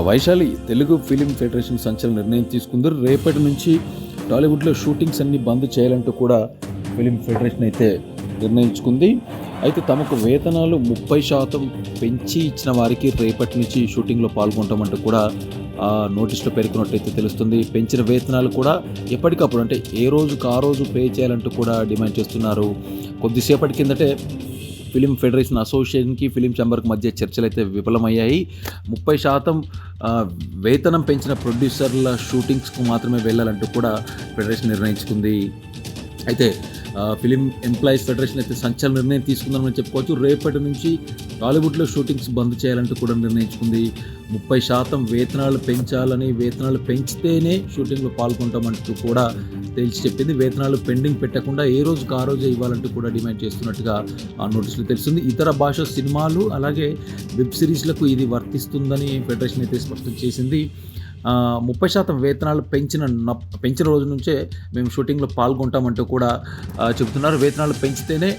Vaishali Telugu film federation సంచలన నిర్ణయం తీసుకుంది. రేపటి నుంచి టాలీవుడ్లో షూటింగ్స్ అన్ని బంద్ చేయాలంటూ కూడా ఫిలిం ఫెడరేషన్ అయితే నిర్ణయించుకుంది. అయితే తమకు వేతనాలు 30% పెంచి ఇచ్చిన వారికి రేపటి నుంచి షూటింగ్లో పాల్గొంటామంటూ కూడా నోటీస్లో పేర్కొన్నట్టయితే తెలుస్తుంది. పెంచిన వేతనాలు కూడా ఎప్పటికప్పుడు అంటే ఏ రోజుకు ఆ రోజు పే చేయాలంటూ కూడా డిమాండ్ చేస్తున్నారు. కొద్దిసేపటి కిందటే ఫిలిం ఫెడరేషన్ అసోసియేషన్కి ఫిలిం ఛాంబర్కి మధ్య చర్చలు అయితే విఫలమయ్యాయి. 30% వేతనం పెంచిన ప్రొడ్యూసర్ల షూటింగ్స్కు మాత్రమే వెళ్ళాలంటూ కూడా ఫెడరేషన్ నిర్ణయించుకుంది. అయితే ఫిలిం ఎంప్లాయీస్ ఫెడరేషన్ అయితే సంచలన నిర్ణయం తీసుకుందామని చెప్పుకోవచ్చు. రేపటి నుంచి టాలీవుడ్లో షూటింగ్స్ బంద్ చేయాలంటూ కూడా నిర్ణయించుకుంది. 30% వేతనాలు పెంచాలని, వేతనాలు పెంచితేనే షూటింగ్లో పాల్గొంటామంటూ కూడా తేల్చి చెప్పింది. వేతనాలు పెండింగ్ పెట్టకుండా ఏ రోజుకు ఆ రోజే ఇవ్వాలంటూ కూడా డిమాండ్ చేస్తున్నట్టుగా ఆ నోటీసులు తెలిసింది. ఇతర భాష సినిమాలు అలాగే వెబ్ సిరీస్లకు ఇది వర్తిస్తుందని ఫెడరేషన్ అయితే స్పష్టం చేసింది. 30% వేతనాలు పెంచిన రోజు నుంచే మేము షూటింగ్లో పాల్గొంటామంటూ కూడా చెబుతున్నారు. వేతనాలు పెంచితేనే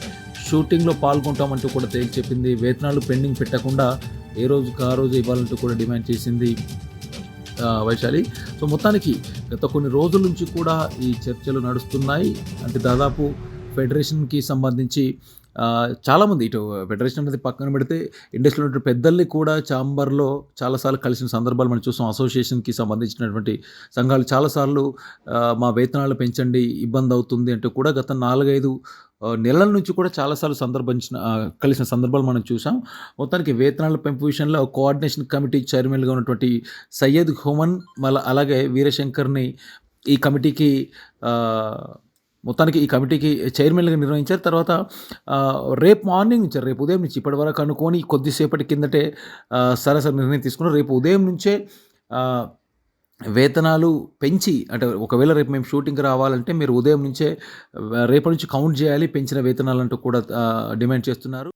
షూటింగ్లో పాల్గొంటామంటూ కూడా తేల్చి చెప్పింది. వేతనాలు పెండింగ్ పెట్టకుండా ఏ రోజుకు ఆ రోజు ఇవ్వాలంటూ కూడా డిమాండ్ చేసింది వైశాలి. సో మొత్తానికి గత కొన్ని రోజుల నుంచి కూడా ఈ చర్చలు నడుస్తున్నాయి. అంటే దాదాపు ఫెడరేషన్కి సంబంధించి చాలామంది ఇటు ఫెడరేషన్ అనేది పక్కన పెడితే ఇండస్ట్రీలో ఉన్న పెద్దల్ని కూడా ఛాంబర్లో చాలాసార్లు కలిసిన సందర్భాలు మనం చూసాం. అసోసియేషన్కి సంబంధించినటువంటి సంఘాలు చాలాసార్లు మా వేతనాలు పెంచండి, ఇబ్బంది అవుతుంది అంటూ కూడా గత 4-5 నెలల నుంచి కూడా చాలాసార్లు కలిసిన సందర్భాలు మనం చూసాం. మొత్తానికి వేతనాల పెంపు విషయంలో కోఆర్డినేషన్ కమిటీ చైర్మన్గా ఉన్నటువంటి సయ్యద్ హుమన్ అలాగే వీరశంకర్ని ఈ కమిటీకి చైర్మన్గా నిర్వహించారు. తర్వాత రేపు మార్నింగ్ నుంచి, రేపు ఉదయం నుంచి ఇప్పటివరకు అనుకోని కొద్దిసేపటి కిందటే సరాసరి నిర్ణయం తీసుకున్నారు. రేపు ఉదయం నుంచే వేతనాలు పెంచి, అంటే ఒకవేళ రేపు మేము షూటింగ్కి రావాలంటే మీరు ఉదయం నుంచే రేపటి నుంచి కౌంట్ చేయాలి పెంచిన వేతనాలంటూ కూడా డిమాండ్ చేస్తున్నారు.